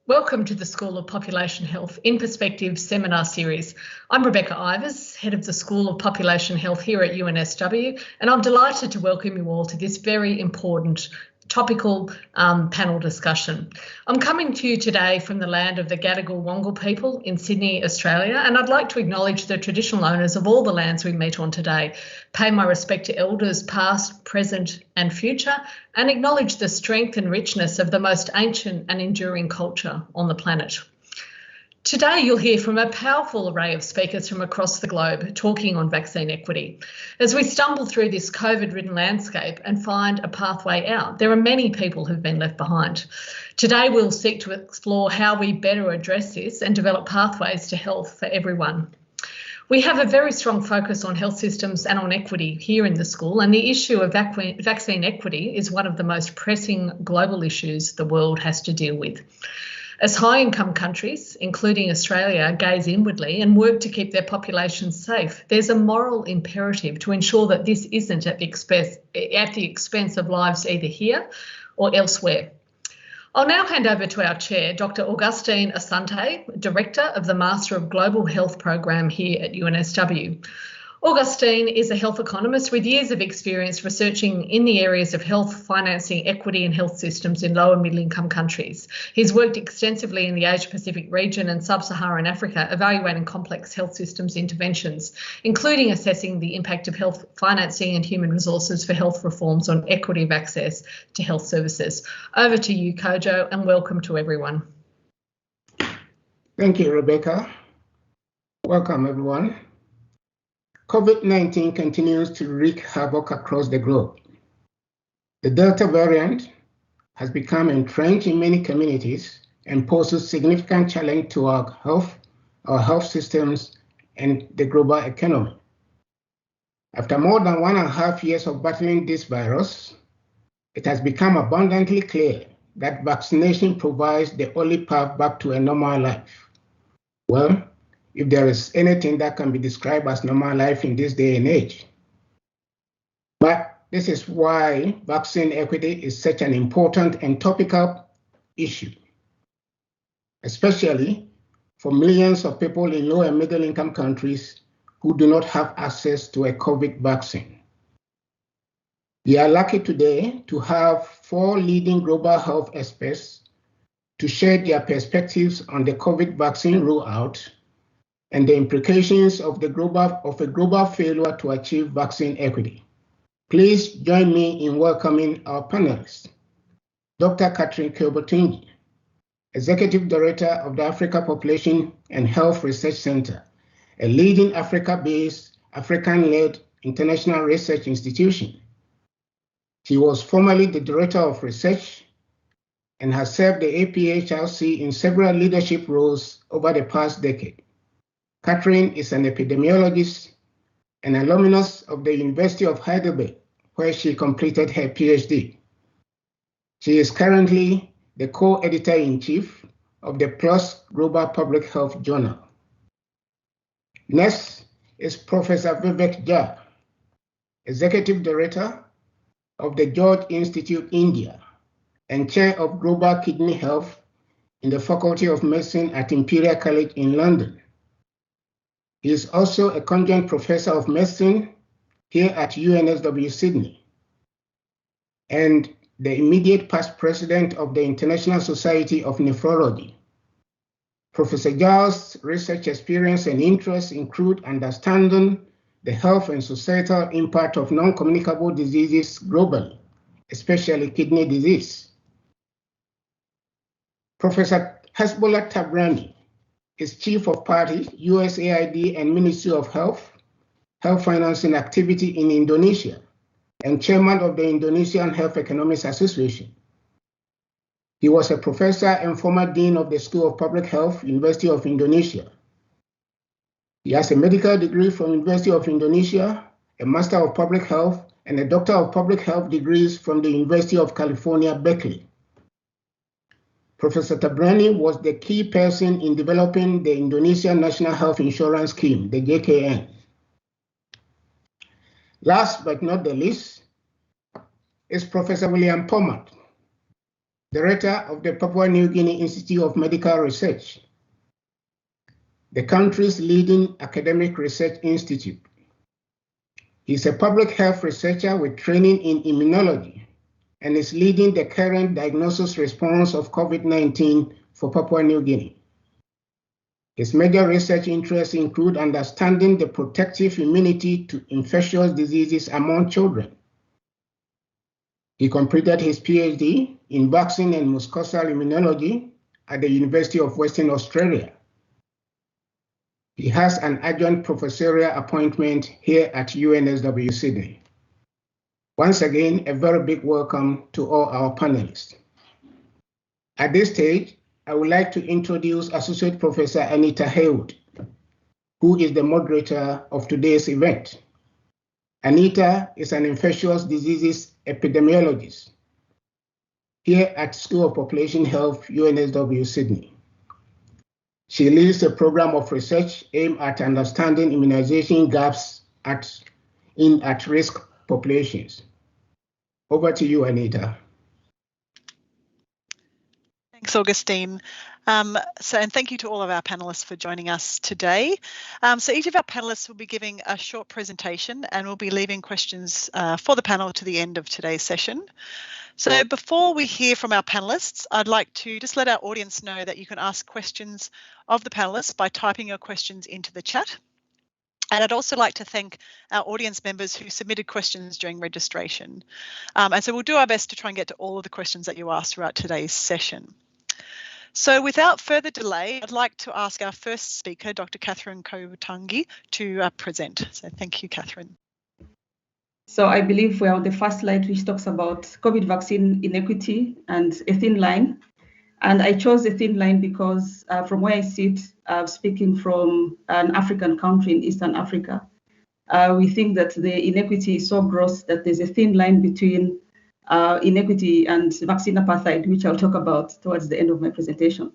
Welcome to the School of Population Health in Perspective seminar series. I'm Rebecca Ivers, Head of the School of Population Health here at UNSW, and I'm delighted to welcome you all to this very important topical panel discussion. I'm coming to you today from the land of the Gadigal Wangal people in Sydney, Australia, and I'd like to acknowledge the traditional owners of all the lands we meet on today, pay my respect to elders past, present and future, and acknowledge the strength and richness of the most ancient and enduring culture on the planet. Today, you'll hear from a powerful array of speakers from across the globe talking on vaccine equity. As we stumble through this COVID-ridden landscape and find a pathway out, there are many people who've been left behind. Today, we'll seek to explore how we better address this and develop pathways to health for everyone. We have a very strong focus on health systems and on equity here in the school, and the issue of vaccine equity is one of the most pressing global issues the world has to deal with. As high-income countries, including Australia, gaze inwardly and work to keep their populations safe, there's a moral imperative to ensure that this isn't at the expense of lives either here or elsewhere. I'll now hand over to our chair, Dr. Augustine Asante, Director of the Master of Global Health Program here at UNSW. Augustine is a health economist with years of experience researching in the areas of health, financing, equity and health systems in low and middle income countries. He's worked extensively in the Asia Pacific region and sub-Saharan Africa, evaluating complex health systems interventions, including assessing the impact of health financing and human resources for health reforms on equity of access to health services. Over to you, Kojo, and welcome to everyone. Thank you, Rebecca. Welcome, everyone. COVID-19 continues to wreak havoc across the globe. The Delta variant has become entrenched in many communities and poses significant challenge to our health systems, and the global economy. After more than 1.5 years of battling this virus, it has become abundantly clear that vaccination provides the only path back to a normal life. Well, if there is anything that can be described as normal life in this day and age. But this is why vaccine equity is such an important and topical issue, especially for millions of people in low and middle income countries who do not have access to a COVID vaccine. We are lucky today to have 4 leading global health experts to share their perspectives on the COVID vaccine rollout and the implications of a global failure to achieve vaccine equity. Please join me in welcoming our panelists. Dr. Kilbertini, Executive Director of the Africa Population and Health Research Center, a leading Africa-based, African-led international research institution. She was formerly the Director of Research and has served the APHRC in several leadership roles over the past decade. Catherine is an epidemiologist and alumnus of the University of Heidelberg, where she completed her PhD. She is currently the co-editor-in-chief of the PLOS Global Public Health Journal. Next is Professor Vivek Jha, Executive Director of the George Institute, India, and Chair of Global Kidney Health in the Faculty of Medicine at Imperial College in London. He is also a conjunct professor of medicine here at UNSW Sydney and the immediate past president of the International Society of Nephrology. Professor Jha's research experience and interests include understanding the health and societal impact of non-communicable diseases globally, especially kidney disease. Professor Hasbullah Tabrani is Chief of Party, USAID and Ministry of Health Financing Activity in Indonesia, and Chairman of the Indonesian Health Economics Association. He was a professor and former Dean of the School of Public Health, University of Indonesia. He has a medical degree from University of Indonesia, a Master of Public Health, and a Doctor of Public Health degrees from the University of California, Berkeley. Professor Tabrani was the key person in developing the Indonesian National Health Insurance Scheme, the JKN. Last but not the least is Professor William Pomart. Director of the Papua New Guinea Institute of Medical Research, the country's leading academic research institute. He's a public health researcher with training in immunology and is leading the current diagnosis response of COVID-19 for Papua New Guinea. His major research interests include understanding the protective immunity to infectious diseases among children. He completed his PhD in vaccine and mucosal immunology at the University of Western Australia. He has an adjunct professorial appointment here at UNSW Sydney. Once again, a very big welcome to all our panelists. At this stage, I would like to introduce Associate Professor Anita Haywood, who is the moderator of today's event. Anita is an infectious diseases epidemiologist here at School of Population Health, UNSW Sydney. She leads a program of research aimed at understanding immunization gaps in at-risk populations. Over to you, Anita. Thanks, Augustine. And thank you to all of our panelists for joining us today. So each of our panelists will be giving a short presentation and we'll be leaving questions for the panel to the end of today's session. So before we hear from our panelists, I'd like to just let our audience know that you can ask questions of the panelists by typing your questions into the chat. And I'd also like to thank our audience members who submitted questions during registration. And so we'll do our best to try and get to all of the questions that you asked throughout today's session. So without further delay, I'd like to ask our first speaker, Dr. Catherine Kovutangi, to present. So thank you, Catherine. So I believe we are on the first slide, which talks about COVID vaccine inequity and a thin line. And I chose a thin line because from where I sit, speaking from an African country in Eastern Africa, we think that the inequity is so gross that there's a thin line between inequity and vaccine apartheid, which I'll talk about towards the end of my presentation.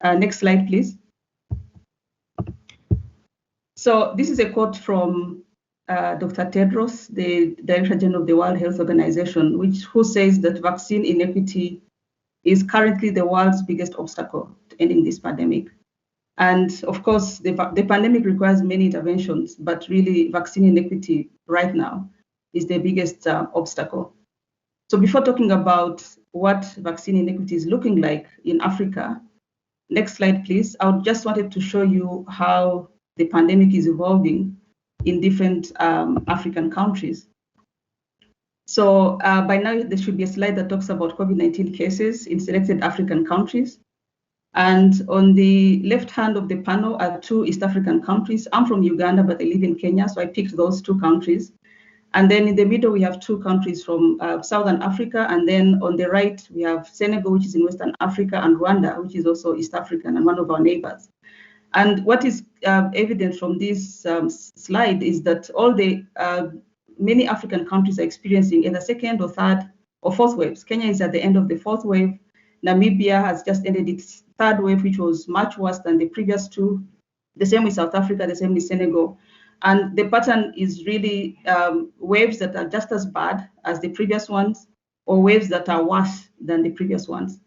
Next slide, please. So this is a quote from Dr. Tedros, the Director General of the World Health Organization, who says that vaccine inequity is currently the world's biggest obstacle to ending this pandemic. And of course, the pandemic requires many interventions, but really vaccine inequity right now is the biggest obstacle. So before talking about what vaccine inequity is looking like in Africa, next slide, please. I just wanted to show you how the pandemic is evolving in different African countries. So by now, there should be a slide that talks about COVID-19 cases in selected African countries. And on the left hand of the panel are 2 East African countries. I'm from Uganda, but I live in Kenya, so I picked those 2 countries. And then in the middle, we have 2 countries from Southern Africa. And then on the right, we have Senegal, which is in Western Africa, and Rwanda, which is also East African and one of our neighbors. And what is evident from this slide is that all the many African countries are experiencing either second or third or fourth waves. Kenya is at the end of the 4th wave. Namibia has just ended its 3rd wave, which was much worse than the previous 2. The same with South Africa, the same with Senegal. And the pattern is really waves that are just as bad as the previous ones, or waves that are worse than the previous ones.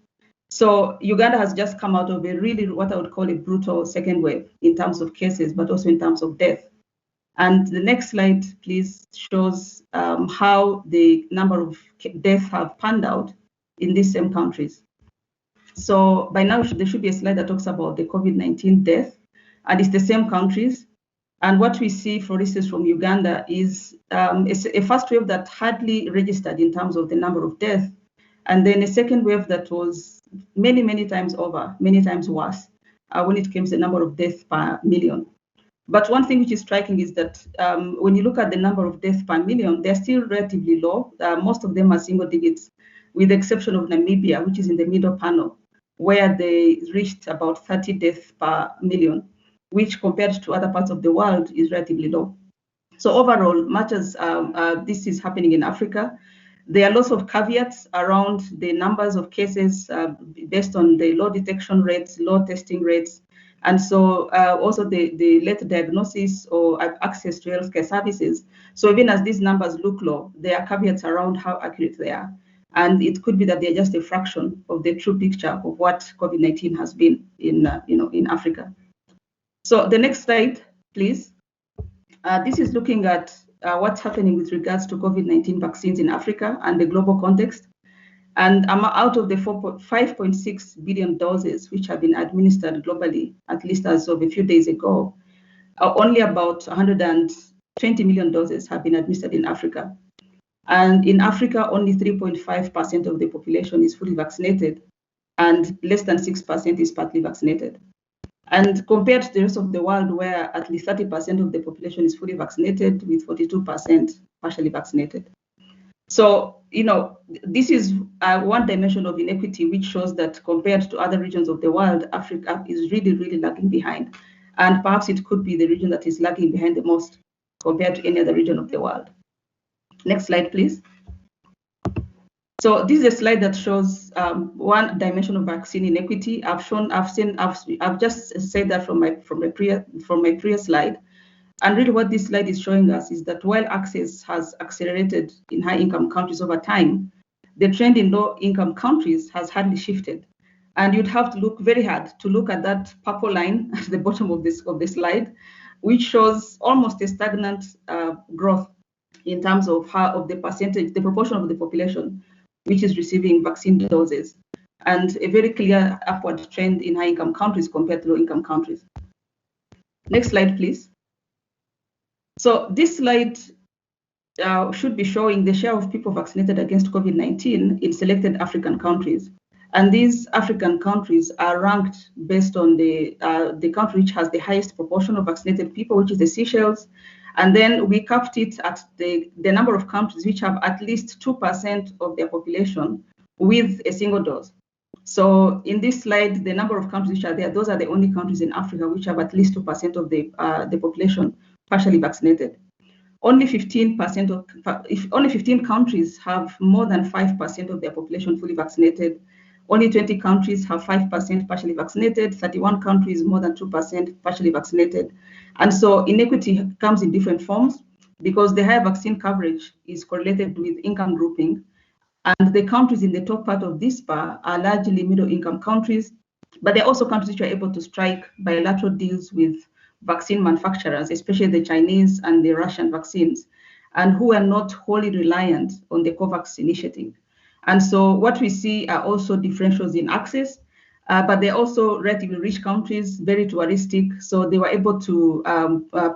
So Uganda has just come out of a really, what I would call a brutal 2nd wave in terms of cases, but also in terms of death. And the next slide, please, shows how the number of deaths have panned out in these same countries. So by now, there should be a slide that talks about the COVID-19 death, and it's the same countries. And what we see, for instance, from Uganda is a first wave that hardly registered in terms of the number of deaths, and then a second wave that was many, many times over, many times worse when it came to the number of deaths per million. But one thing which is striking is that when you look at the number of deaths per million, they're still relatively low. Most of them are single digits, with the exception of Namibia, which is in the middle panel, where they reached about 30 deaths per million, which compared to other parts of the world is relatively low. So overall, much as this is happening in Africa, there are lots of caveats around the numbers of cases based on the low detection rates, low testing rates, and so also the late diagnosis or access to healthcare services. So even as these numbers look low, there are caveats around how accurate they are. And it could be that they're just a fraction of the true picture of what COVID-19 has been in Africa. So the next slide, please. This is looking at what's happening with regards to COVID-19 vaccines in Africa and the global context. And out of the 5.6 billion doses which have been administered globally, at least as of a few days ago, only about 120 million doses have been administered in Africa. And in Africa, only 3.5% of the population is fully vaccinated, and less than 6% is partly vaccinated. And compared to the rest of the world, where at least 30% of the population is fully vaccinated, with 42% partially vaccinated. So, this is one dimension of inequity, which shows that compared to other regions of the world, Africa is really, really lagging behind. And perhaps it could be the region that is lagging behind the most compared to any other region of the world. Next slide, please. So this is a slide that shows one dimension of vaccine inequity. I've just said that from my previous slide. And really what this slide is showing us is that while access has accelerated in high-income countries over time, the trend in low-income countries has hardly shifted. And you'd have to look very hard to look at that purple line at the bottom of this slide, which shows almost a stagnant growth in terms of the proportion of the population which is receiving vaccine doses, and a very clear upward trend in high-income countries compared to low-income countries. Next slide, please. So this slide should be showing the share of people vaccinated against COVID-19 in selected African countries. And these African countries are ranked based on the country which has the highest proportion of vaccinated people, which is the Seychelles. And then we capped it at the number of countries which have at least 2% of their population with a single dose. So in this slide, the number of countries which are there, those are the only countries in Africa which have at least 2% of the population partially vaccinated. Only 15 countries have more than 5% of their population fully vaccinated. Only 20 countries have 5% partially vaccinated, 31 countries more than 2% partially vaccinated. And so inequity comes in different forms because the higher vaccine coverage is correlated with income grouping. And the countries in the top part of this bar are largely middle-income countries, but they're also countries which are able to strike bilateral deals with vaccine manufacturers, especially the Chinese and the Russian vaccines, and who are not wholly reliant on the COVAX initiative. And so what we see are also differentials in access, but they're also relatively rich countries, very touristic. So they were able to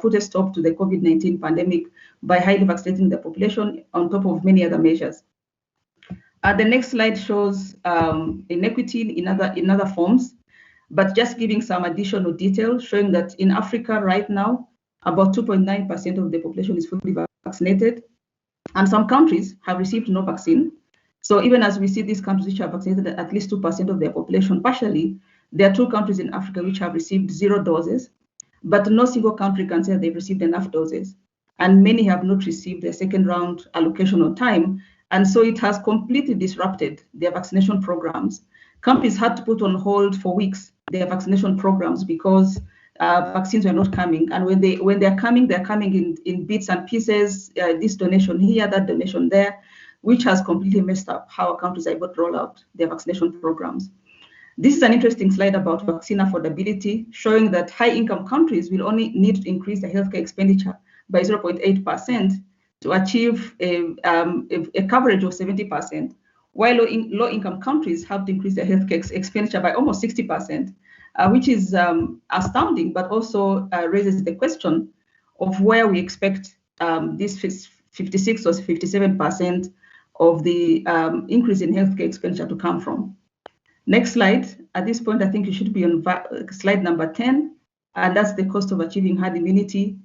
put a stop to the COVID-19 pandemic by highly vaccinating the population on top of many other measures. The next slide shows inequity in other forms, but just giving some additional detail, showing that in Africa right now, about 2.9% of the population is fully vaccinated, and some countries have received no vaccine. So even as we see these countries which have vaccinated at least 2% of their population partially, there are 2 countries in Africa which have received 0 doses, but no single country can say they've received enough doses. And many have not received their second round allocation on time. And so it has completely disrupted their vaccination programs. Countries had to put on hold for weeks their vaccination programs because vaccines were not coming. And when they're coming in bits and pieces, this donation here, that donation there, which has completely messed up how countries are able to roll out their vaccination programs. This is an interesting slide about vaccine affordability, showing that high-income countries will only need to increase their healthcare expenditure by 0.8% to achieve a coverage of 70%, while low-income countries have to increase their healthcare expenditure by almost 60%, which is astounding, but also raises the question of where we expect this 56 or 57% of the increase in healthcare expenditure to come from. Next slide. At this point, I think you should be on slide number 10, and that's the cost of achieving herd immunity.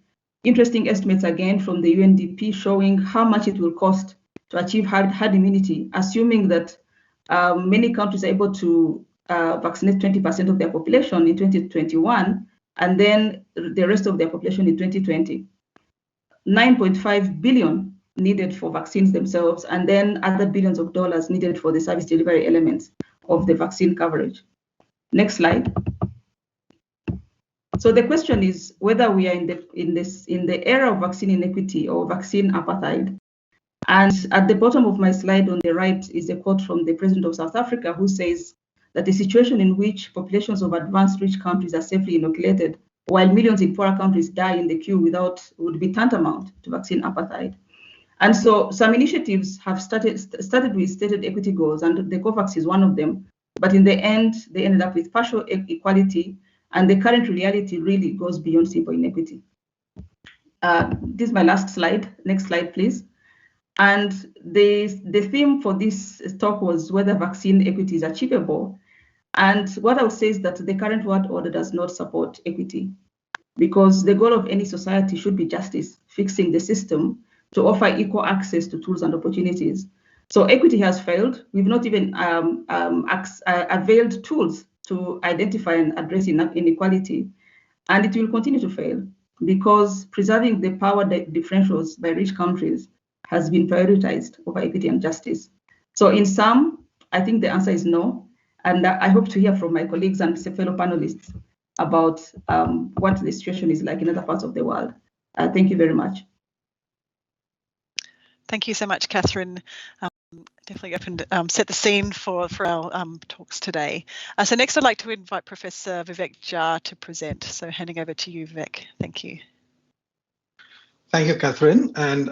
Interesting estimates again from the UNDP showing how much it will cost to achieve herd immunity, assuming that many countries are able to vaccinate 20% of their population in 2021, and then the rest of their population in 2020. 9.5 billion needed for vaccines themselves, and then other billions of dollars needed for the service delivery elements of the vaccine coverage. Next slide. So the question is whether we are in the era of vaccine inequity or vaccine apartheid. And at the bottom of my slide on the right is a quote from the President of South Africa, who says that the situation in which populations of advanced rich countries are safely inoculated, while millions in poorer countries die in the queue would be tantamount to vaccine apartheid. And so some initiatives have started with stated equity goals, and the COVAX is one of them. But in the end, they ended up with partial equality, and the current reality really goes beyond simple inequity. This is my last slide. Next slide, please. And the theme for this talk was whether vaccine equity is achievable. And what I would say is that the current world order does not support equity, because the goal of any society should be justice, fixing the system to offer equal access to tools and opportunities. So equity has failed. We've not even availed tools to identify and address inequality, and it will continue to fail because preserving the power differentials by rich countries has been prioritized over equity and justice. So in sum, I think the answer is no, and I hope to hear from my colleagues and fellow panelists about what the situation is like in other parts of the world. Thank you very much. Thank you so much, Catherine. Definitely set the scene for our talks today. So next I'd like to invite Professor Vivek Jha to present. So handing over to you, Vivek. Thank you. Thank you, Catherine. And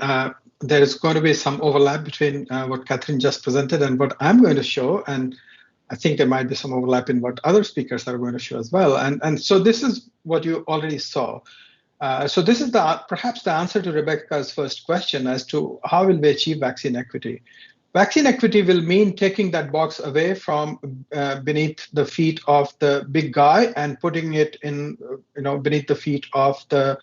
there is going to be some overlap between what Catherine just presented and what I'm going to show. And I think there might be some overlap in what other speakers are going to show as well. And so this is what you already saw. So this is perhaps the answer to Rebecca's first question as to how will we achieve vaccine equity. Vaccine equity will mean taking that box away from beneath the feet of the big guy and putting it in, beneath the feet of the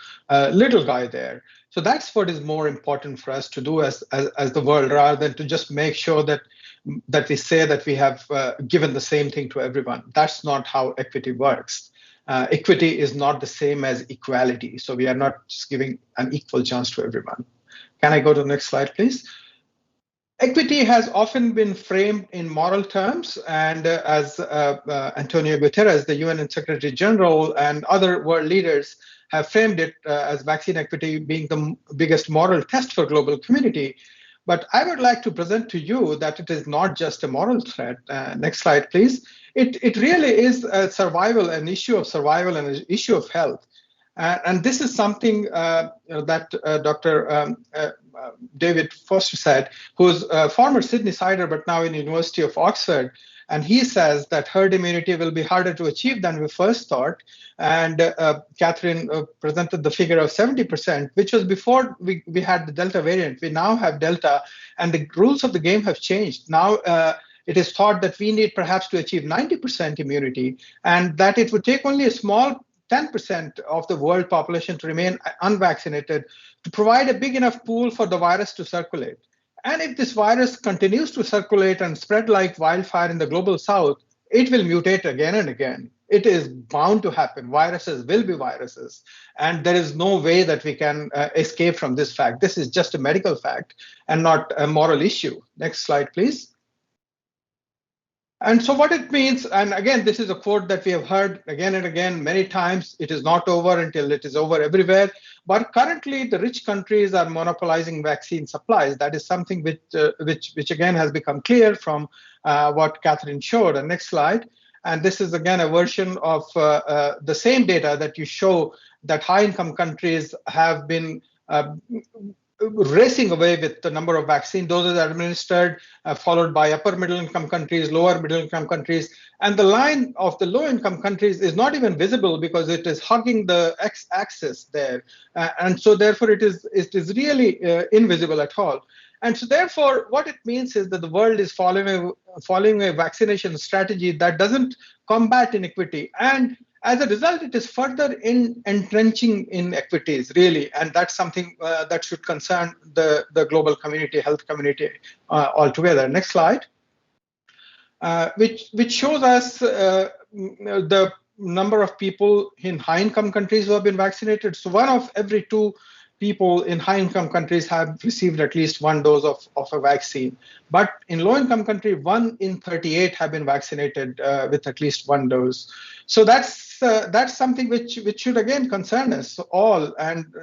little guy there. So that's what is more important for us to do as the world, rather than to just make sure that we say that we have given the same thing to everyone. That's not how equity works. Equity is not the same as equality. So we are not just giving an equal chance to everyone. Can I go to the next slide, please? Equity has often been framed in moral terms, and as Antonio Guterres, the UN Secretary General, and other world leaders have framed it as vaccine equity being the biggest moral test for global community. But I would like to present to you that it is not just a moral threat. Next slide, please. It really is a survival, an issue of survival and an issue of health. And this is something that Dr. David Foster said, who's a former Sydney Sider, but now in the University of Oxford. And he says that herd immunity will be harder to achieve than we first thought. And Catherine presented the figure of 70%, which was before we had the Delta variant. We now have Delta, and the rules of the game have changed. Now it is thought that we need perhaps to achieve 90% immunity, and that it would take only a small 10% of the world population to remain unvaccinated to provide a big enough pool for the virus to circulate. And if this virus continues to circulate and spread like wildfire in the global south, it will mutate again and again. It is bound to happen. Viruses will be viruses. And there is no way that we can escape from this fact. This is just a medical fact and not a moral issue. Next slide, please. And so what it means, and again, this is a quote that we have heard again and again many times, it is not over until it is over everywhere. But currently, the rich countries are monopolizing vaccine supplies. That is something which again has become clear from what Catherine showed. And next slide. And this is again a version of the same data that you show that high-income countries have been racing away with the number of vaccine doses administered, followed by upper middle-income countries, lower middle-income countries. And the line of the low-income countries is not even visible because it is hugging the x-axis there. And so therefore it is really invisible at all. And so therefore what it means is that the world is following a vaccination strategy that doesn't combat inequity. And as a result, it is further entrenching inequities, really, and that's something that should concern the global community, health community altogether. Next slide, which shows us the number of people in high-income countries who have been vaccinated. So 1 of every 2 people in high-income countries have received at least one dose of a vaccine. But in low-income countries, 1 in 38 have been vaccinated with at least one dose. So that's something which should again concern us all. And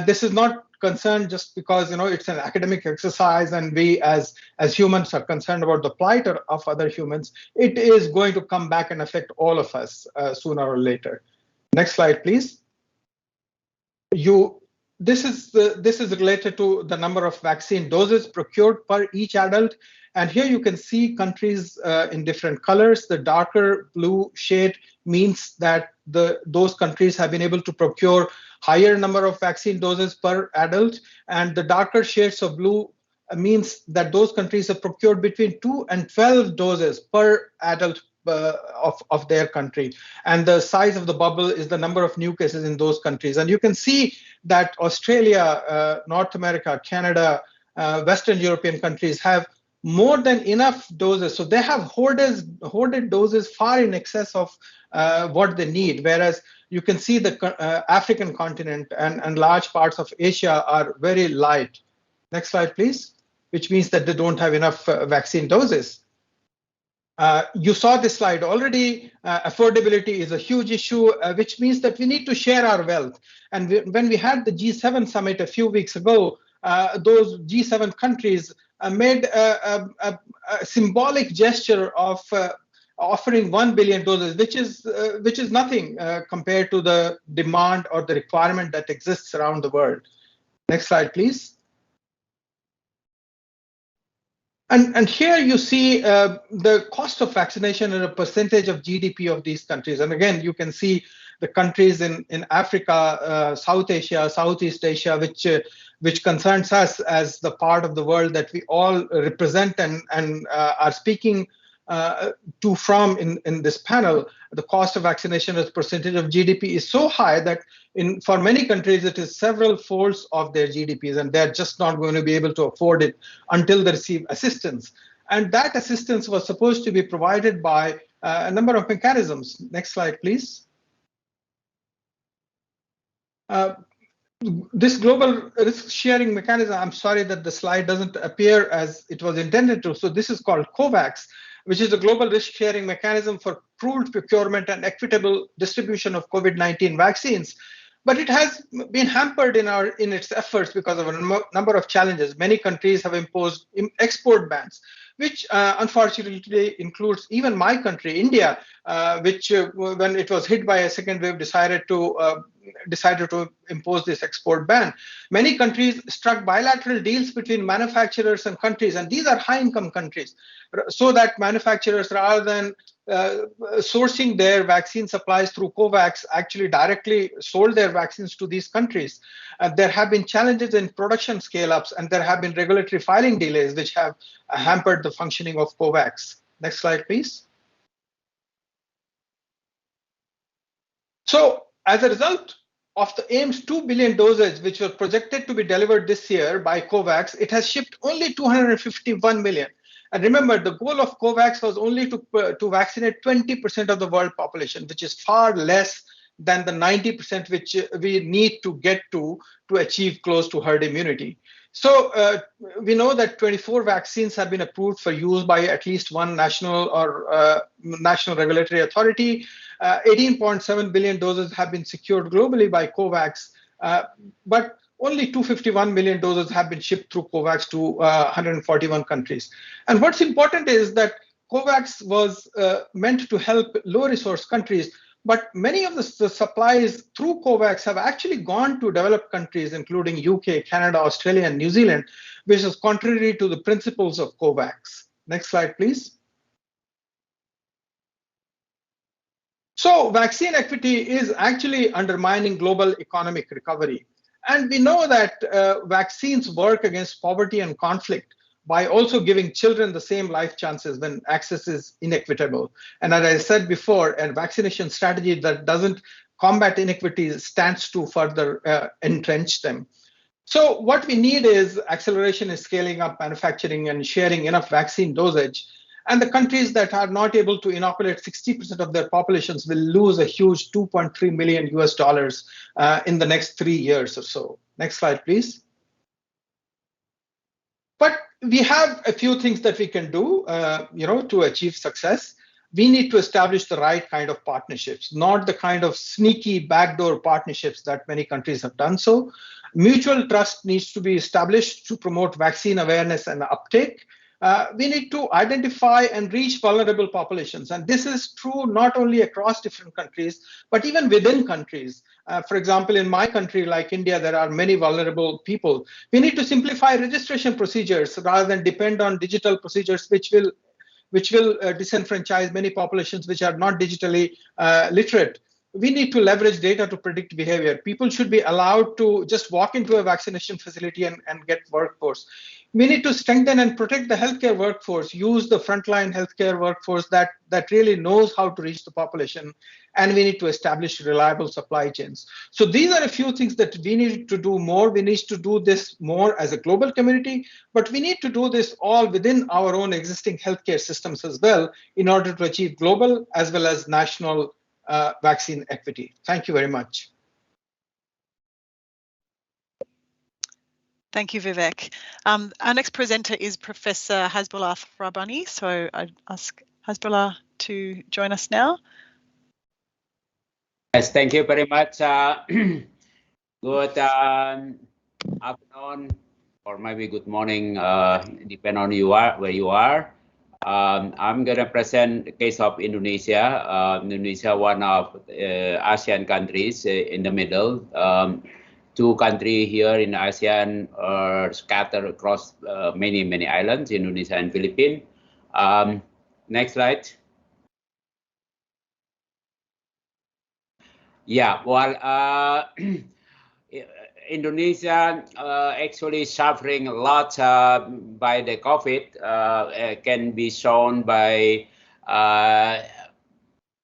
this is not concerned just because it's an academic exercise and we as humans are concerned about the plight of other humans. It is going to come back and affect all of us sooner or later. Next slide, please. This is related to the number of vaccine doses procured per each adult. And here you can see countries in different colors. The darker blue shade means that those countries have been able to procure higher number of vaccine doses per adult. And the darker shades of blue means that those countries have procured between 2 and 12 doses per adult of their country. And the size of the bubble is the number of new cases in those countries. And you can see that Australia, North America, Canada, Western European countries have more than enough doses. So they have hoarded doses far in excess of what they need. Whereas you can see the African continent and large parts of Asia are very light. Next slide, please, which means that they don't have enough vaccine doses. You saw this slide already. Affordability is a huge issue, which means that we need to share our wealth. And when we had the G7 summit a few weeks ago, those G7 countries made a symbolic gesture of offering 1 billion doses, which is nothing compared to the demand or the requirement that exists around the world. Next slide, please. And here you see the cost of vaccination and a percentage of GDP of these countries. And again, you can see the countries in Africa, South Asia, Southeast Asia, which concerns us as the part of the world that we all represent and are speaking from in this panel. The cost of vaccination as percentage of GDP is so high that for many countries it is several folds of their GDPs, and they're just not going to be able to afford it until they receive assistance. And that assistance was supposed to be provided by a number of mechanisms. Next slide, please. This global risk sharing mechanism, I'm sorry that the slide doesn't appear as it was intended to. So this is called COVAX, which is a global risk sharing mechanism for pooled procurement and equitable distribution of COVID-19 vaccines. But it has been hampered in its efforts because of a number of challenges. Many countries have imposed export bans, which unfortunately includes even my country, India, which when it was hit by a second wave decided to impose this export ban. Many countries struck bilateral deals between manufacturers and countries, and these are high-income countries, so that manufacturers, rather than sourcing their vaccine supplies through COVAX, actually directly sold their vaccines to these countries. There have been challenges in production scale-ups, and there have been regulatory filing delays, which have hampered the functioning of COVAX. Next slide, please. So, as a result of the AIM's 2 billion doses, which were projected to be delivered this year by COVAX, it has shipped only 251 million. And remember, the goal of COVAX was only to vaccinate 20% of the world population, which is far less than the 90% which we need to get to achieve close to herd immunity. So we know that 24 vaccines have been approved for use by at least one national or national regulatory authority. 18.7 billion doses have been secured globally by COVAX, but only 251 million doses have been shipped through COVAX to 141 countries. And what's important is that COVAX was meant to help low-resource countries, but many of the supplies through COVAX have actually gone to developed countries, including UK, Canada, Australia, and New Zealand, which is contrary to the principles of COVAX. Next slide, please. So vaccine equity is actually undermining global economic recovery. And we know that vaccines work against poverty and conflict by also giving children the same life chances when access is inequitable. And as I said before, a vaccination strategy that doesn't combat inequities stands to further entrench them. So what we need is acceleration in scaling up manufacturing and sharing enough vaccine dosage. And the countries that are not able to inoculate 60% of their populations will lose a huge $2.3 million in the next 3 years or so. Next slide, please. But we have a few things that we can do, to achieve success. We need to establish the right kind of partnerships, not the kind of sneaky backdoor partnerships that many countries have done so. Mutual trust needs to be established to promote vaccine awareness and uptake. We need to identify and reach vulnerable populations. And this is true not only across different countries, but even within countries. For example, in my country, like India, there are many vulnerable people. We need to simplify registration procedures rather than depend on digital procedures, which will disenfranchise many populations which are not digitally literate. We need to leverage data to predict behavior. People should be allowed to just walk into a vaccination facility and get workforce. We need to strengthen and protect the healthcare workforce, use the frontline healthcare workforce that really knows how to reach the population, and we need to establish reliable supply chains. So these are a few things that we need to do more. We need to do this more as a global community, but we need to do this all within our own existing healthcare systems as well in order to achieve global as well as national vaccine equity. Thank you very much. Thank you, Vivek. Our next presenter is Professor Hasbullah Thrabani. So I ask Hasbullah to join us now. Yes, thank you very much. Good afternoon, or maybe good morning, depending on where you are. I'm going to present the case of Indonesia. Indonesia, one of ASEAN countries in the middle. Two countries here in ASEAN are scattered across many islands, Indonesia and Philippines. Next slide. Yeah, well, Indonesia actually suffering a lot by the COVID. Can be shown by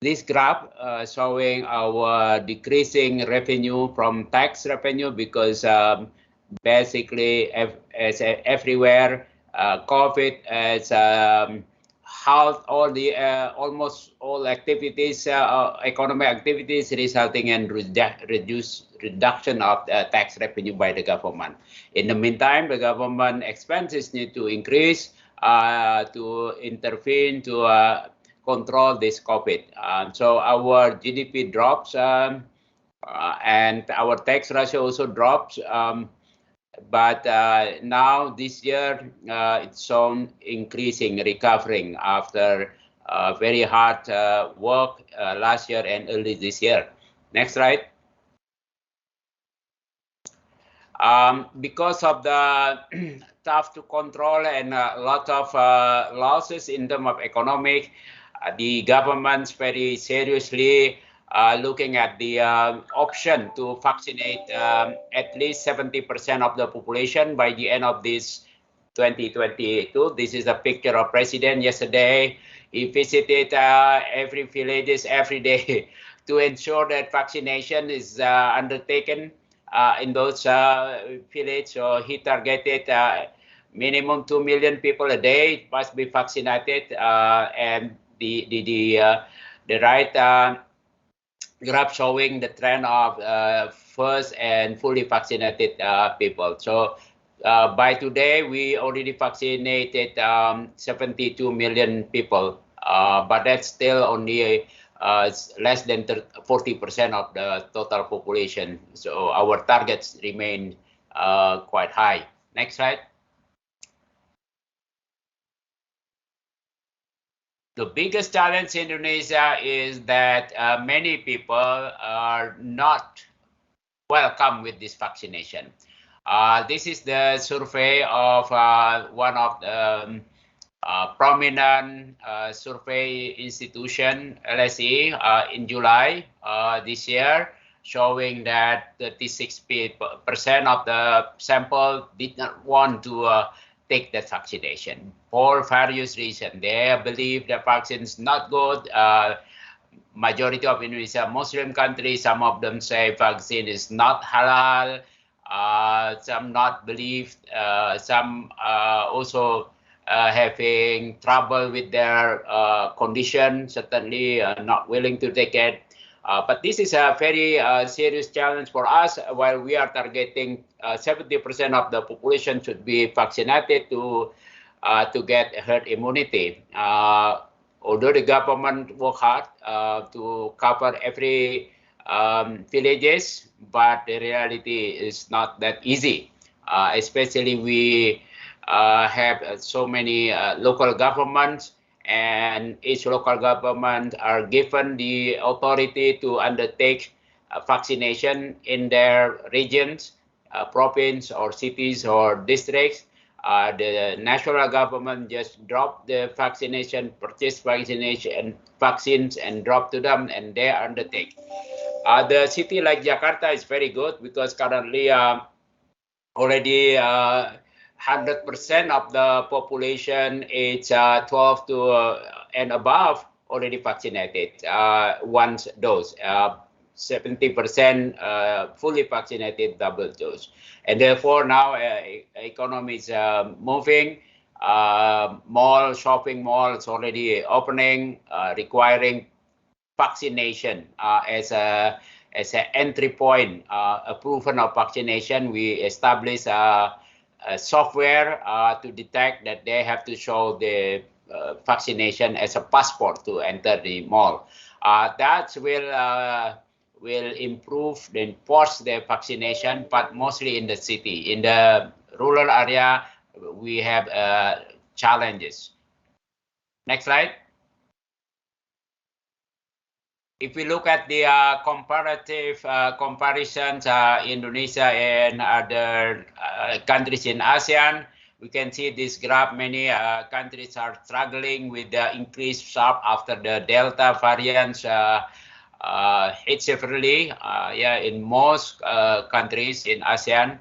this graph showing our decreasing revenue from tax revenue because basically as everywhere COVID has halved all the almost all activities, economic activities, resulting in reduction of tax revenue by the government. In the meantime, the government expenses need to increase to intervene to control this COVID. So our GDP drops and our tax ratio also drops. But now this year it's shown increasing, recovering after very hard work last year and early this year. Next slide. Because of the tough to control and a lot of losses in terms of economic, the government's very seriously looking at the option to vaccinate at least 70% of the population by the end of this 2022. This is a picture of President yesterday. He visited every villages every day to ensure that vaccination is undertaken in those villages. So he targeted minimum 2 million people a day must be vaccinated, and the right graph showing the trend of first and fully vaccinated people. So by today, we already vaccinated 72 million people, but that's still only less than 40% of the total population. So our targets remain quite high. Next slide. The biggest challenge in Indonesia is that many people are not welcome with this vaccination. This is the survey of one of the prominent survey institution, LSE, in July this year, showing that 36% of the sample did not want to take that vaccination for various reasons. They believe the vaccine is not good. Majority of Indonesia Muslim countries, some of them say vaccine is not halal. Some not believe. Some also having trouble with their condition, certainly not willing to take it. But this is a very serious challenge for us. While we are targeting 70% of the population should be vaccinated to get herd immunity. Although the government work hard to cover every villages, but the reality is not that easy. Especially we have so many local governments, and each local government are given the authority to undertake vaccination in their regions, province or cities or districts. The national government just dropped the vaccination, purchase vaccination vaccines and drop to them, and they undertake. The city like Jakarta is very good because currently already 100% of the population age 12 to and above already vaccinated once dose. 70% fully vaccinated double dose, and therefore now economy is moving. Shopping malls already opening, requiring vaccination as an entry point. Approval of vaccination, we establish a software to detect that they have to show the vaccination as a passport to enter the mall. That will improve and enforce the vaccination, but mostly in the city. In the rural area, we have challenges. Next slide. If we look at the comparative comparisons, Indonesia and other countries in ASEAN, we can see this graph. Many countries are struggling with the increased sharp after the Delta variants hit severely. In most countries in ASEAN,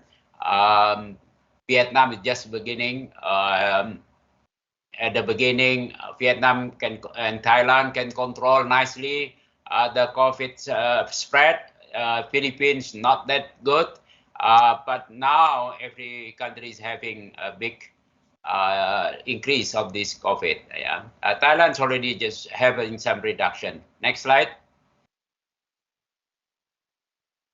Vietnam is just beginning. At the beginning, Vietnam and Thailand can control nicely the COVID spread. Philippines not that good, but now every country is having a big increase of this COVID. Thailand's already just having some reduction. Next slide.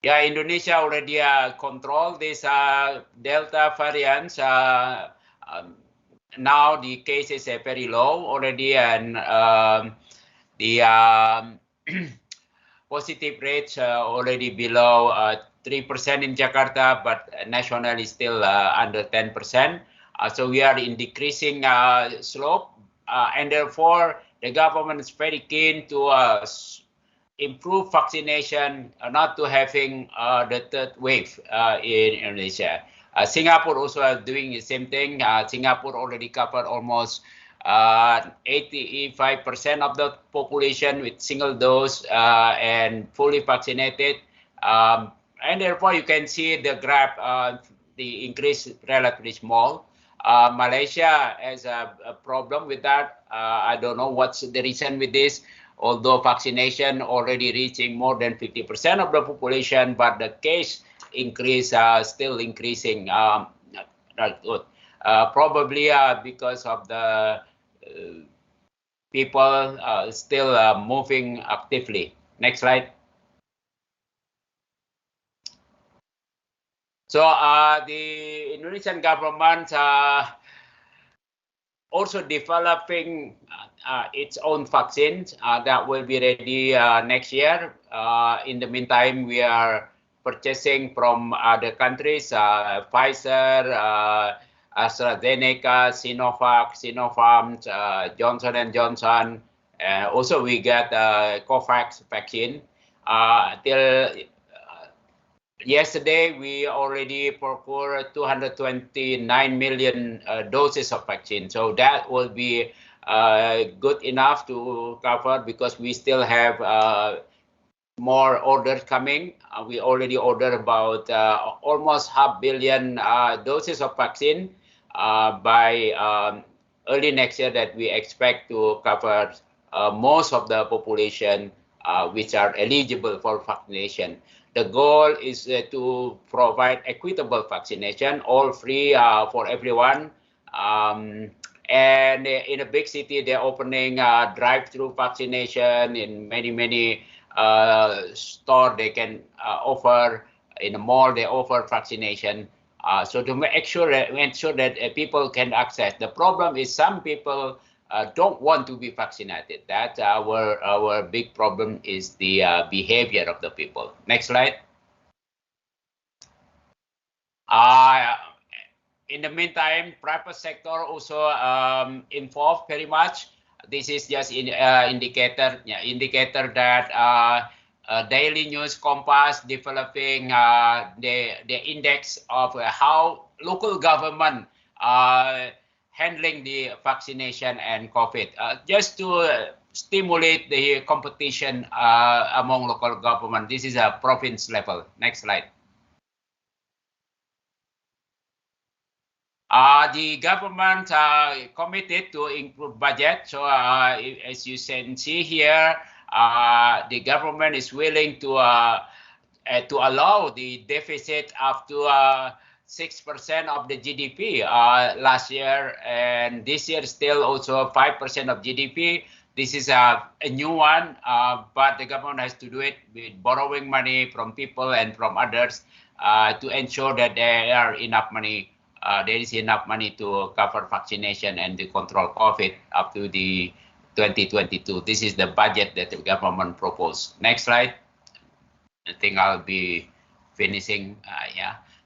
Indonesia already control this Delta variants. Now the cases are very low already, and the positive rates already below 3% in Jakarta, but nationally still under 10%. So we are in decreasing slope, and therefore the government is very keen to improve vaccination, not to having the third wave in Indonesia. Singapore also are doing the same thing. Singapore already covered almost 85% of the population with single dose and fully vaccinated. And therefore, you can see the graph, the increase relatively small. Malaysia has a problem with that. I don't know what's the reason with this. Although vaccination already reaching more than 50% of the population, but the case increase still increasing. Probably because of the people still moving actively. Next slide. So the Indonesian government also developing its own vaccines that will be ready next year. In the meantime, we are purchasing from other countries, Pfizer, AstraZeneca, Sinovac, Sinopharm, Johnson & Johnson. Also, we get COVAX vaccine. Till yesterday, we already procured 229 million doses of vaccine. So that will be good enough to cover, because we still have more orders coming. We already ordered about almost 500 million doses of vaccine by early next year, that we expect to cover most of the population which are eligible for vaccination. The goal is to provide equitable vaccination, all free for everyone. And in a big city, they're opening drive-through vaccination in many store they can offer, in a mall they offer vaccination. So to make sure that people can access. The problem is some people don't want to be vaccinated. That's our big problem, is the behavior of the people. Next slide. In the meantime, private sector also involved very much. This is just indicator that Daily News Compass developing the index of how local government handling the vaccination and COVID, just to stimulate the competition among local government. This is a province level. Next slide. The government committed to improve budget. So as you can see here, the government is willing to allow the deficit up to 6% of the GDP last year, and this year still also 5% of GDP. This is a new one, but the government has to do it with borrowing money from people and from others to ensure that there is enough money to cover vaccination and to control COVID up to the 2022. This is the budget that the government proposed. Next slide. I think I'll be finishing.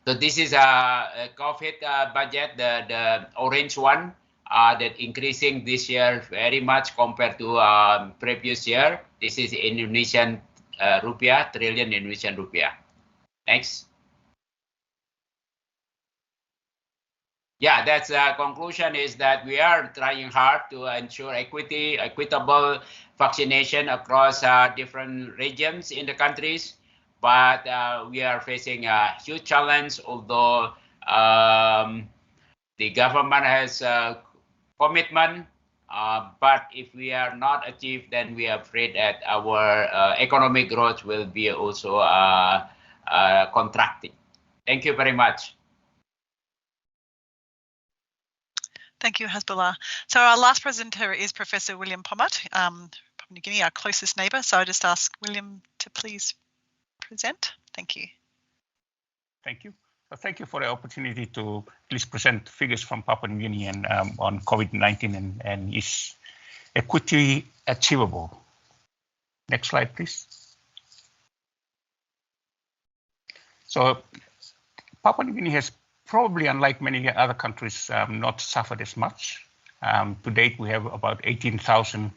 So this is a COVID budget, the orange one, that increasing this year very much compared to previous year. This is Indonesian rupiah, trillion Indonesian rupiah. Next. Yeah, that's conclusion is that we are trying hard to ensure equitable vaccination across different regions in the countries, but we are facing a huge challenge, although the government has a commitment, but if we are not achieved, then we are afraid that our economic growth will be also contracting. Thank you very much. Thank you, Hasbullah. So our last presenter is Professor William Pommet, Papua New Guinea, our closest neighbour. So I just ask William to please present. Thank you. Thank you. Thank you for the opportunity to please present figures from Papua New Guinea and on COVID-19 and is equity achievable. Next slide, please. So Papua New Guinea has probably, unlike many other countries, not suffered as much. To date, we have about 18,000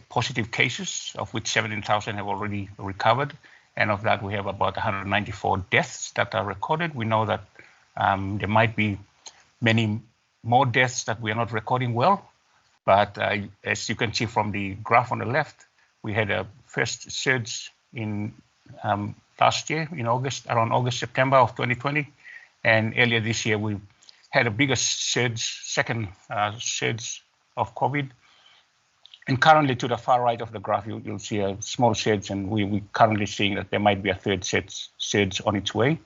positive cases, of which 17,000 have already recovered. And of that, we have about 194 deaths that are recorded. We know that there might be many more deaths that we are not recording well. But as you can see from the graph on the left, we had a first surge in last year in August, around August, September of 2020. And earlier this year, we had a bigger surge, second surge of COVID. And currently, to the far right of the graph, you'll see a small surge, and we're currently seeing that there might be a third surge on its way.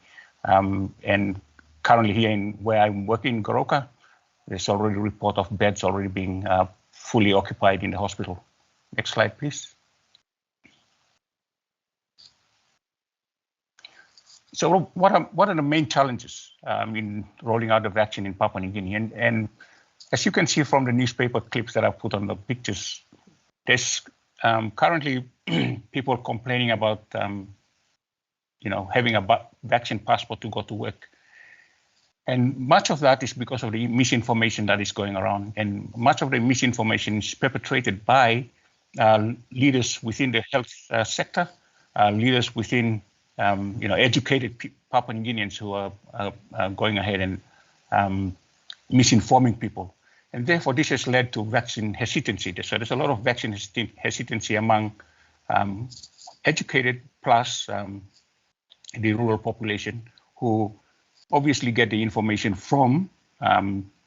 And currently here where I'm working in Goroka, there's already a report of beds already being fully occupied in the hospital. Next slide, please. So what are the main challenges in rolling out the vaccine in Papua New Guinea? And as you can see from the newspaper clips that I put on the pictures, there's currently people complaining about having a vaccine passport to go to work. And much of that is because of the misinformation that is going around. And much of the misinformation is perpetrated by leaders within the health sector, leaders within educated Papua New Guineans who are going ahead and misinforming people. And therefore, this has led to vaccine hesitancy. So there's a lot of vaccine hesitancy among educated plus the rural population, who obviously get the information from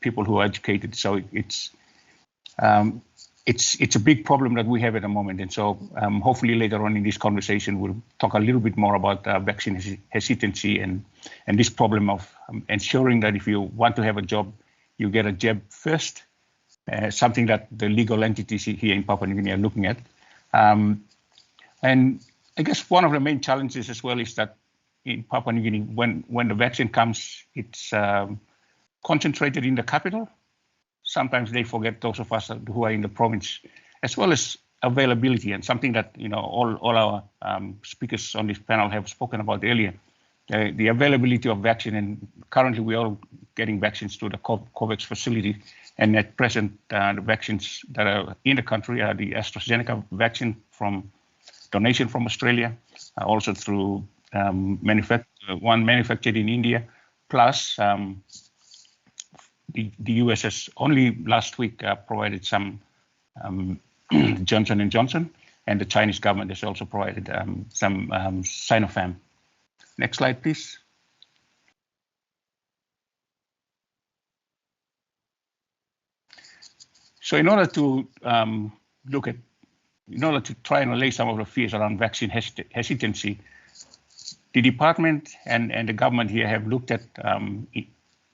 people who are educated. So it's a big problem that we have at the moment. And so hopefully later on in this conversation, we'll talk a little bit more about vaccine hesitancy and this problem of ensuring that if you want to have a job, you get a jab first, something that the legal entities here in Papua New Guinea are looking at. And I guess one of the main challenges as well is that in Papua New Guinea, when the vaccine comes, it's concentrated in the capital. Sometimes they forget those of us who are in the province, as well as availability, and something that all our speakers on this panel have spoken about earlier. The availability of vaccine, and currently we're all getting vaccines through the COVAX facility, and at present the vaccines that are in the country are the AstraZeneca vaccine from donation from Australia, also through one manufactured in India, plus the US has only last week provided some Johnson & Johnson, and the Chinese government has also provided some Sinopharm. Next slide, please. So in order to try and allay some of the fears around vaccine hesitancy, the department and the government here have looked at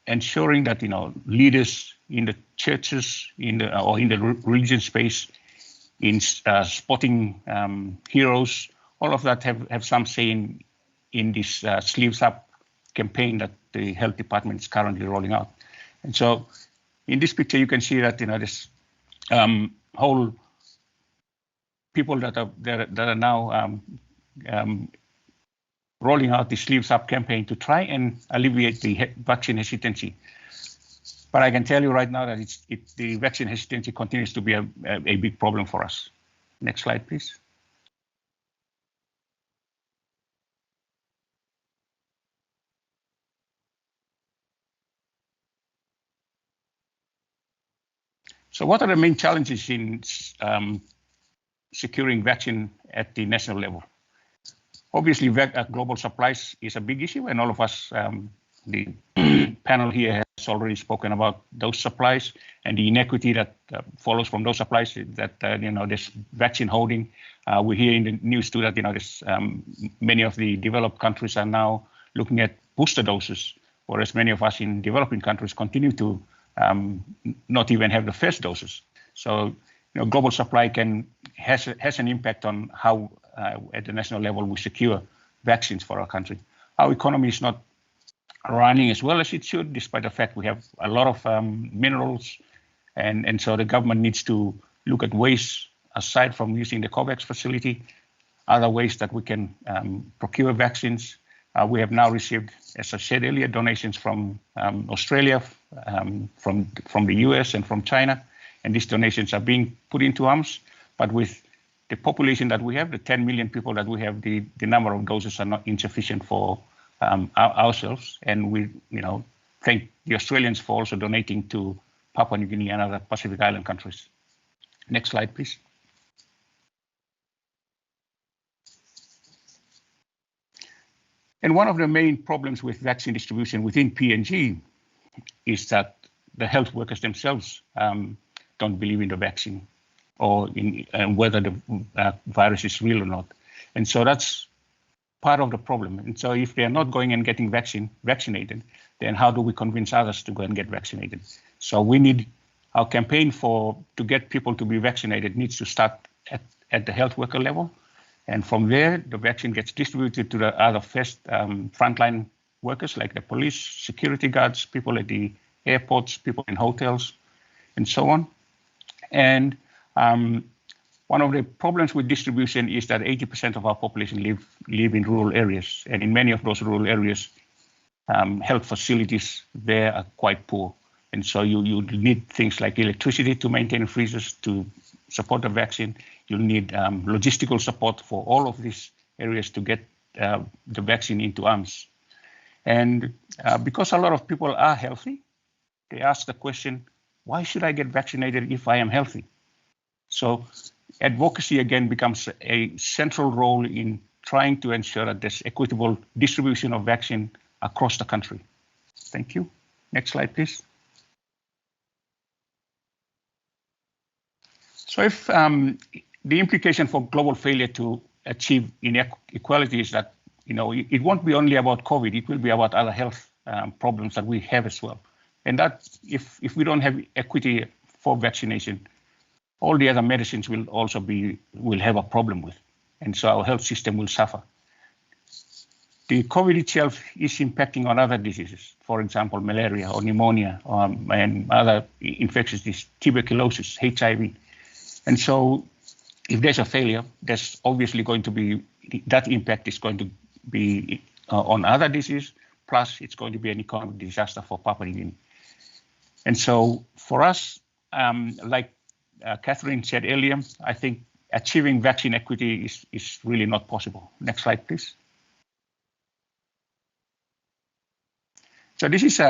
ensuring that leaders in the churches or in the religion space, in spotting heroes, all of that have some say in this Sleeves Up campaign that the health department is currently rolling out. And so in this picture, you can see that this whole people that are now rolling out the Sleeves Up campaign to try and alleviate the vaccine hesitancy. But I can tell you right now that the vaccine hesitancy continues to be a big problem for us. Next slide, please. So what are the main challenges in securing vaccine at the national level? Obviously, global supplies is a big issue, and all of us, the panel here has already spoken about those supplies and the inequity that follows from those supplies, that this vaccine holding. We hear in the news too that many of the developed countries are now looking at booster doses, whereas many of us in developing countries continue to not even have the first doses. So global supply has an impact on how at the national level we secure vaccines for our country. Our economy is not running as well as it should, despite the fact we have a lot of minerals, and so the government needs to look at ways, aside from using the COVAX facility, other ways that we can procure vaccines. We have now received, as I said earlier, donations from Australia, from the US and from China, and these donations are being put into arms. But with the population that we have, the 10 million people that we have, the number of doses are not insufficient for ourselves. And we thank the Australians for also donating to Papua New Guinea and other Pacific Island countries. Next slide, please. And one of the main problems with vaccine distribution within PNG is that the health workers themselves don't believe in the vaccine or in whether the virus is real or not. And so that's part of the problem. And so if they're not going and getting vaccinated, then how do we convince others to go and get vaccinated? So we need our campaign to get people to be vaccinated needs to start at the health worker level. And from there, the vaccine gets distributed to the other first frontline workers like the police, security guards, people at the airports, people in hotels, and so on. And one of the problems with distribution is that 80% of our population live in rural areas. And in many of those rural areas, health facilities there are quite poor. And so you need things like electricity to maintain freezers to support the vaccine. You'll need logistical support for all of these areas to get the vaccine into arms. And because a lot of people are healthy, they ask the question, why should I get vaccinated if I am healthy? So advocacy again becomes a central role in trying to ensure that there's equitable distribution of vaccine across the country. Thank you. Next slide, please. So if the implication for global failure to achieve inequality is that, it won't be only about COVID, it will be about other health problems that we have as well. And that if we don't have equity for vaccination, all the other medicines will have a problem with. and so our health system will suffer. The COVID itself is impacting on other diseases, for example, malaria or pneumonia and other infectious diseases, tuberculosis, HIV. And so if there's a failure, there's obviously going to be, that impact is going to be on other diseases, plus it's going to be an economic disaster for Papua New Guinea. And so for us, like Catherine said earlier, I think achieving vaccine equity is really not possible. Next slide, please. So this is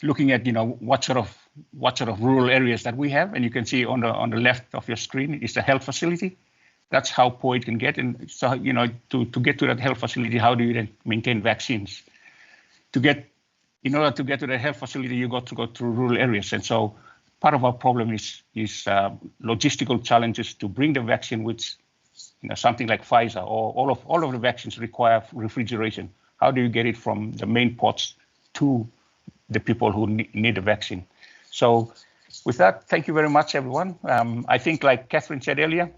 looking at what sort of rural areas that we have, and you can see on the left of your screen is the health facility. That's how poor it can get, and so to get to that health facility, how do you then maintain vaccines? In order to get to the health facility, you got to go through rural areas, and so part of our problem is logistical challenges to bring the vaccine, which something like Pfizer or all of the vaccines require refrigeration. How do you get it from the main ports to the people who need the vaccine? So with that, thank you very much, everyone. I think, like Catherine said earlier,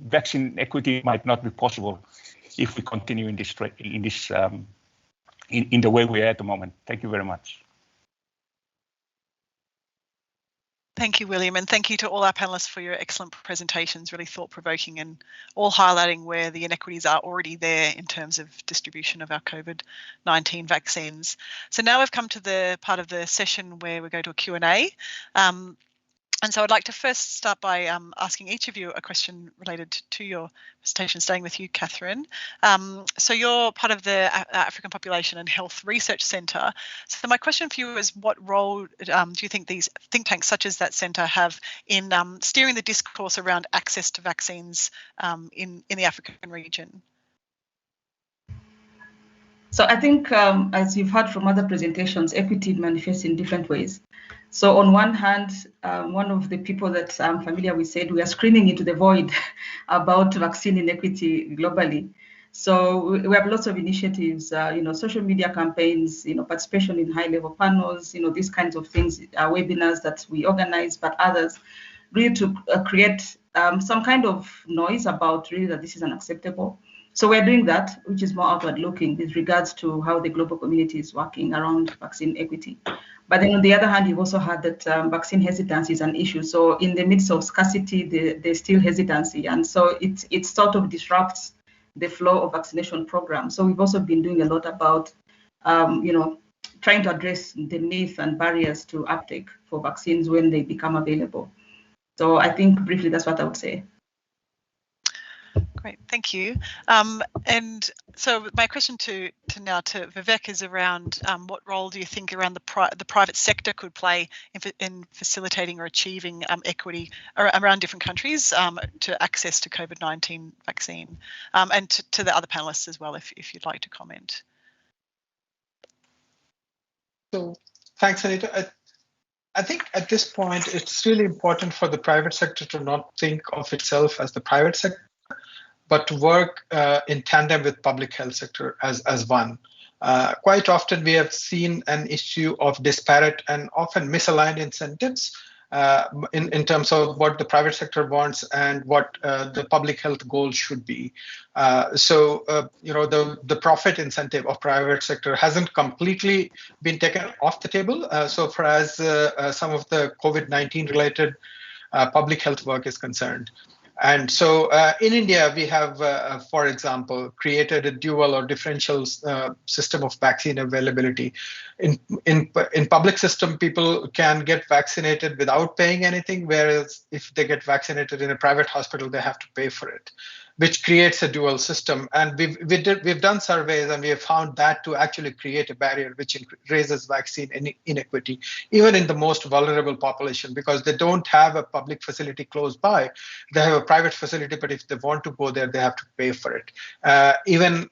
vaccine equity might not be possible if we continue in the way we are at the moment. Thank you very much. Thank you, William, and thank you to all our panelists for your excellent presentations, really thought-provoking and all highlighting where the inequities are already there in terms of distribution of our COVID-19 vaccines. So now we've come to the part of the session where we go to a Q&A. And so I'd like to first start by asking each of you a question related to your presentation, starting with you, Catherine. So you're part of the African Population and Health Research Centre. So my question for you is, what role do you think these think tanks such as that centre have in steering the discourse around access to vaccines in the African region? So I think, as you've heard from other presentations, equity manifests in different ways. So on one hand, one of the people that I'm familiar with said we are screaming into the void about vaccine inequity globally. So we have lots of initiatives, social media campaigns, participation in high-level panels, these kinds of things, webinars that we organize, but others, really to create some kind of noise about really that this is unacceptable. So we're doing that, which is more outward looking with regards to how the global community is working around vaccine equity. But then on the other hand, you've also heard that vaccine hesitancy is an issue. So in the midst of scarcity, there's still hesitancy. And so it sort of disrupts the flow of vaccination programs. So we've also been doing a lot about, trying to address the myth and barriers to uptake for vaccines when they become available. So I think briefly, that's what I would say. Great, thank you. And so my question to Vivek is around what role do you think around the private sector could play in facilitating or achieving equity around different countries to access to COVID-19 vaccine, and to the other panelists as well, if you'd like to comment. So thanks, Anita. I think at this point, it's really important for the private sector to not think of itself as the private sector, but to work in tandem with public health sector as one. Quite often we have seen an issue of disparate and often misaligned incentives in terms of what the private sector wants and what the public health goals should be. The profit incentive of private sector hasn't completely been taken off the table. So far as some of the COVID-19 related public health work is concerned. And so in India, we have, for example, created a dual or differential system of vaccine availability. In public system, people can get vaccinated without paying anything, whereas if they get vaccinated in a private hospital, they have to pay for it, which creates a dual system. And we've done surveys, and we have found that to actually create a barrier which raises vaccine inequity, even in the most vulnerable population, because they don't have a public facility close by. They have a private facility, but if they want to go there, they have to pay for it. Even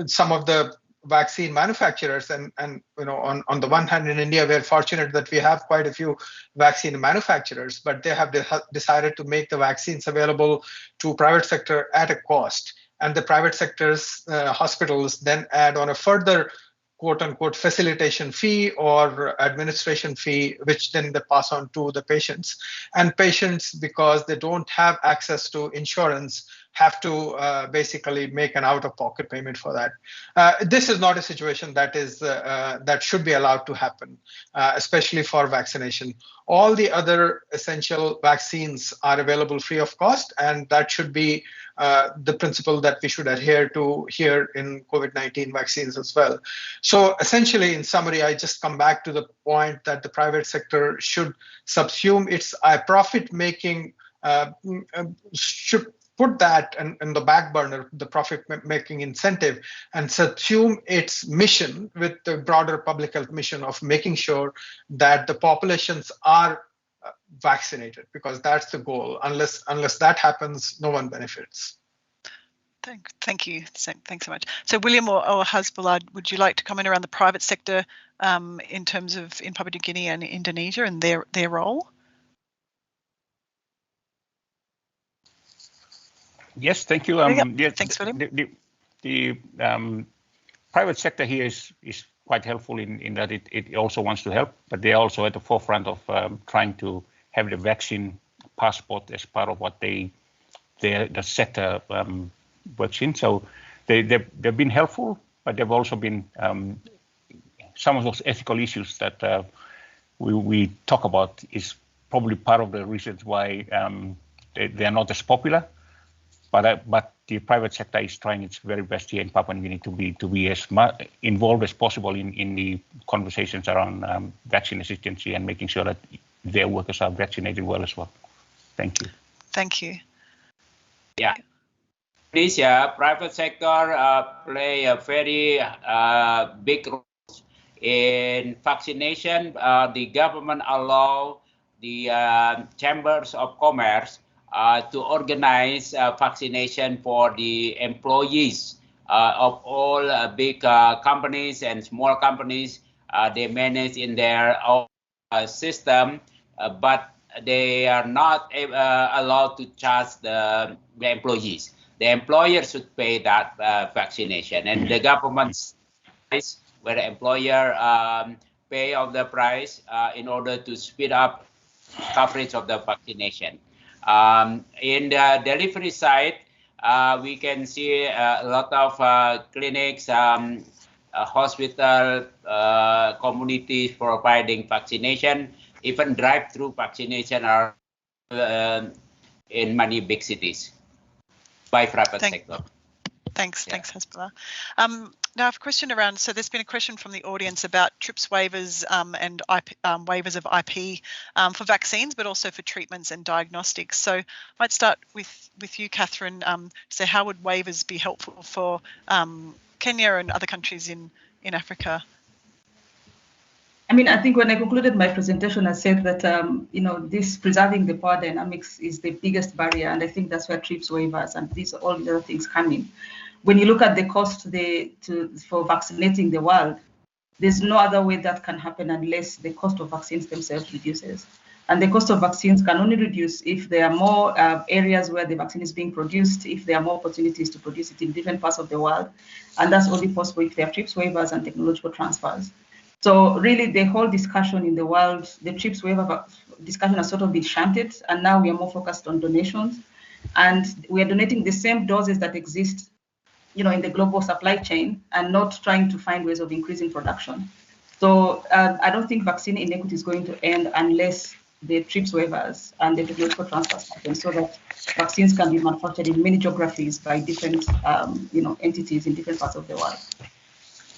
some of the vaccine manufacturers, and on the one hand, in India, we're fortunate that we have quite a few vaccine manufacturers, but they have decided to make the vaccines available to private sector at a cost, and the private sector's hospitals then add on a further quote unquote facilitation fee or administration fee, which then they pass on to the patients. And patients, because they don't have access to insurance, have to basically make an out-of-pocket payment for that. This is not a situation that is that should be allowed to happen, especially for vaccination. All the other essential vaccines are available free of cost, and that should be the principle that we should adhere to here in COVID-19 vaccines as well. So essentially, in summary, I just come back to the point that the private sector should subsume its profit-making, should put that in the back burner, the profit-making incentive, and subsume its mission with the broader public health mission of making sure that the populations are vaccinated, because that's the goal. Unless that happens, no one benefits. Thank you. Thanks so much. So William or Hasbullah, would you like to comment around the private sector in terms of in Papua New Guinea and Indonesia and their role? Yes, thank you. Yeah, thanks, William. The private sector here is quite helpful in that it also wants to help, but they're also at the forefront of trying to have the vaccine passport as part of what the sector works in. So they've been helpful, but they've also been some of those ethical issues that we talk about is probably part of the reasons why they are not as popular. But the private sector is trying its very best here in Papua New Guinea to be as involved as possible in the conversations around vaccine hesitancy and making sure that their workers are vaccinated well as well. Thank you. Thank you. Yeah. Indonesia, private sector play a very big role in vaccination. The government allow the chambers of commerce to organize vaccination for the employees of all big companies and small companies. They manage in their own system, but they are not allowed to charge the employees. The employer should pay that vaccination, and the government where the employer pay of the price in order to speed up coverage of the vaccination. In the delivery side, we can see a lot of clinics, hospital, communities providing vaccination. Even drive-through vaccination are in many big cities by private sector. Thanks, Hasbullah. Now I have a question around, so there's been a question from the audience about TRIPS waivers and waivers of IP for vaccines, but also for treatments and diagnostics. So I might start with you, Catherine. So how would waivers be helpful for Kenya and other countries in Africa? I mean, I think when I concluded my presentation, I said that, this preserving the power dynamics is the biggest barrier. And I think that's where TRIPS waivers and all the other things come in. When you look at the cost for vaccinating the world, there's no other way that can happen unless the cost of vaccines themselves reduces. And the cost of vaccines can only reduce if there are more areas where the vaccine is being produced, if there are more opportunities to produce it in different parts of the world. And that's only possible if there are TRIPS waivers and technological transfers. So really the whole discussion in the world, the TRIPS waiver discussion has sort of been shunted, and now we are more focused on donations. And we are donating the same doses that exist in the global supply chain and not trying to find ways of increasing production. So I don't think vaccine inequity is going to end unless the TRIPS waivers and the technological transfers happen, so that vaccines can be manufactured in many geographies by different entities in different parts of the world.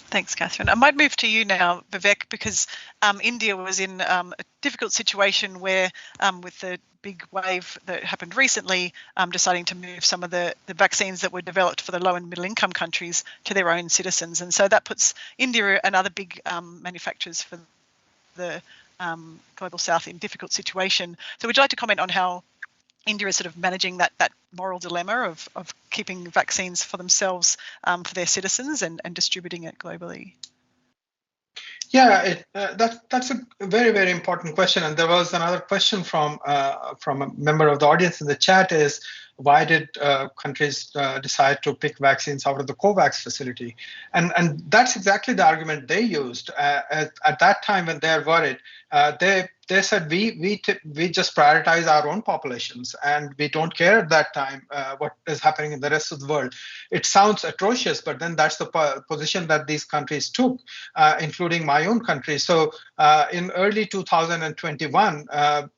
Thanks, Catherine. I might move to you now, Vivek, because India was in a difficult situation where, with the big wave that happened recently, deciding to move some of the vaccines that were developed for the low and middle income countries to their own citizens. And so that puts India and other big manufacturers for the global south in a difficult situation. So would you like to comment on how India is sort of managing that moral dilemma of keeping vaccines for themselves, for their citizens, and distributing it globally? Yeah, that's a very, very important question. And there was another question from a member of the audience in the chat is, why did countries decide to pick vaccines out of the COVAX facility? And that's exactly the argument they used at that time when they're worried. They said we just prioritize our own populations and we don't care at that time what is happening in the rest of the world. It sounds atrocious, but then that's the position that these countries took, including my own country. So in early 2021,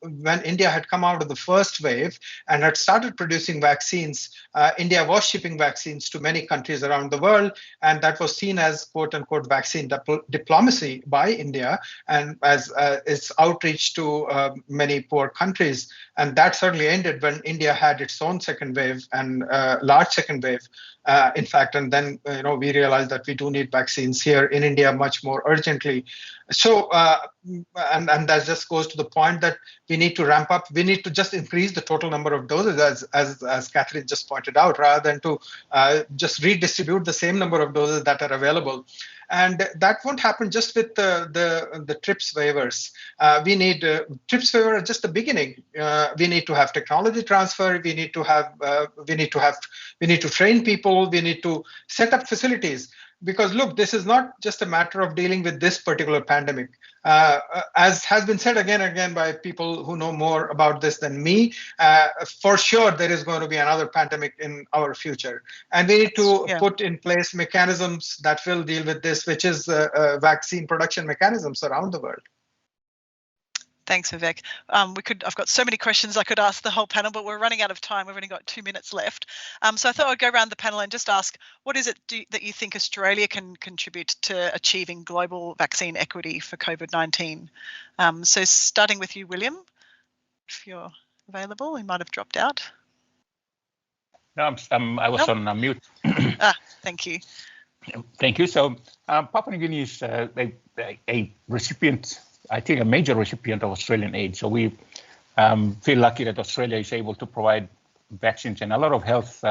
when India had come out of the first wave and had started producing vaccines, India was shipping vaccines to many countries around the world, and that was seen as quote unquote vaccine diplomacy by India and as its outreach to many poor countries. And that certainly ended when India had its own second wave and large second wave, in fact. And then we realized that we do need vaccines here in India much more urgently. So and that just goes to the point that we need to ramp up. We need to just increase the total number of doses, as Catherine just pointed out, rather than to just redistribute the same number of doses that are available. And that won't happen just with the TRIPS waivers. We need TRIPS waiver is just the beginning. We need to have technology transfer. We need to train people. We need to set up facilities. Because look, this is not just a matter of dealing with this particular pandemic. As has been said again and again by people who know more about this than me, for sure there is going to be another pandemic in our future. And we need to put in place mechanisms that will deal with this, which is vaccine production mechanisms around the world. Thanks, Vivek. I've got so many questions I could ask the whole panel, but we're running out of time. We've only got 2 minutes left. So I thought I'd go around the panel and just ask, what is it that you think Australia can contribute to achieving global vaccine equity for COVID-19? So starting with you, William, if you're available, you might have dropped out. No, I was on mute. Thank you. Thank you. So Papua New Guinea is a recipient, I think a major recipient of Australian aid. So we feel lucky that Australia is able to provide vaccines and a lot of health,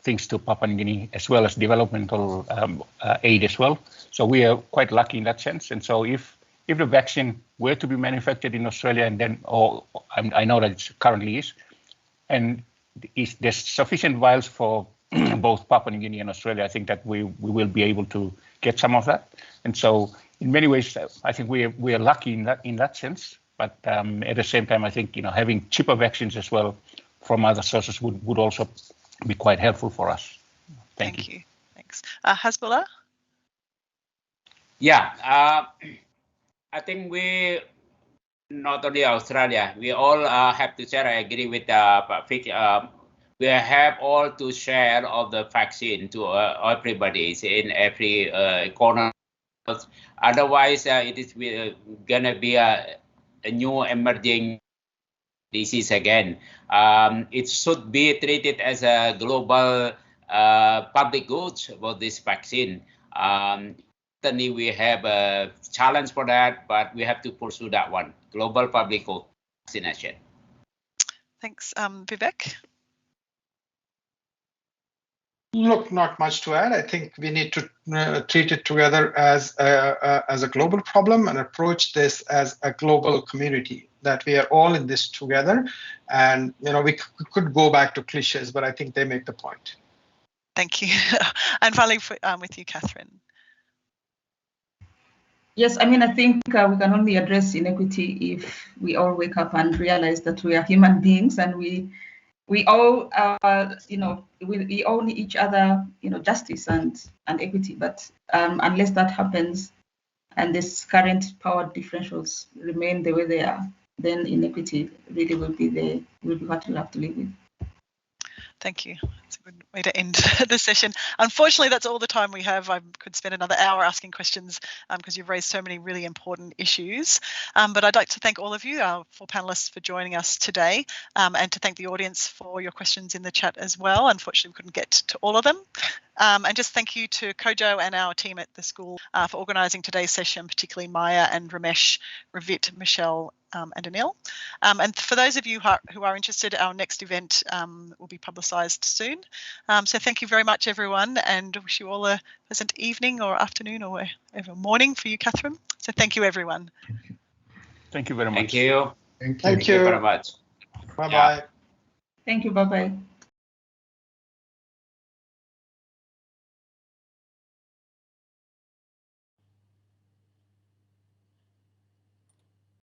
things to Papua New Guinea, as well as developmental aid as well. So we are quite lucky in that sense. And so if the vaccine were to be manufactured in Australia, and then, I know that it currently is, and there's sufficient vials for both Papua New Guinea and Australia, I think that we will be able to get some of that. And so in many ways, I think we are lucky in that sense. But at the same time, I think having cheaper vaccines as well from other sources would also be quite helpful for us. Thank you. Thanks. Hasbullah? Yeah, I think we, not only Australia, we all have to share. I agree with we have all to share of the vaccine to everybody in every corner. Otherwise, it is gonna be a new emerging disease again. It should be treated as a global public goods about this vaccine. Certainly, we have a challenge for that, but we have to pursue that one: global public vaccination. Thanks, Vivek. Look, not much to add. I think we need to treat it together as a global problem and approach this as a global community, that we are all in this together. And, we could go back to cliches, but I think they make the point. Thank you. And finally, with you, Catherine. Yes, I think we can only address inequity if we all wake up and realize that we are human beings and we all, we all need each other, justice and equity. But unless that happens, and this current power differentials remain the way they are, then inequity really will be what we'll have to live with. Thank you. That's a good way to end the session. Unfortunately, that's all the time we have. I could spend another hour asking questions because you've raised so many really important issues. But I'd like to thank all of you, our 4 panelists, for joining us today, and to thank the audience for your questions in the chat as well. Unfortunately, we couldn't get to all of them. And just thank you to Kojo and our team at the school for organising today's session, particularly Maya and Ramesh, Ravit, Michelle, and Anil. And for those of you who are interested, our next event will be publicised soon. So thank you very much, everyone, and wish you all a pleasant evening or afternoon or whatever morning for you, Catherine. So thank you, everyone. Thank you very much. Thank you. Thank you very much. Bye-bye. Thank you. Bye-bye.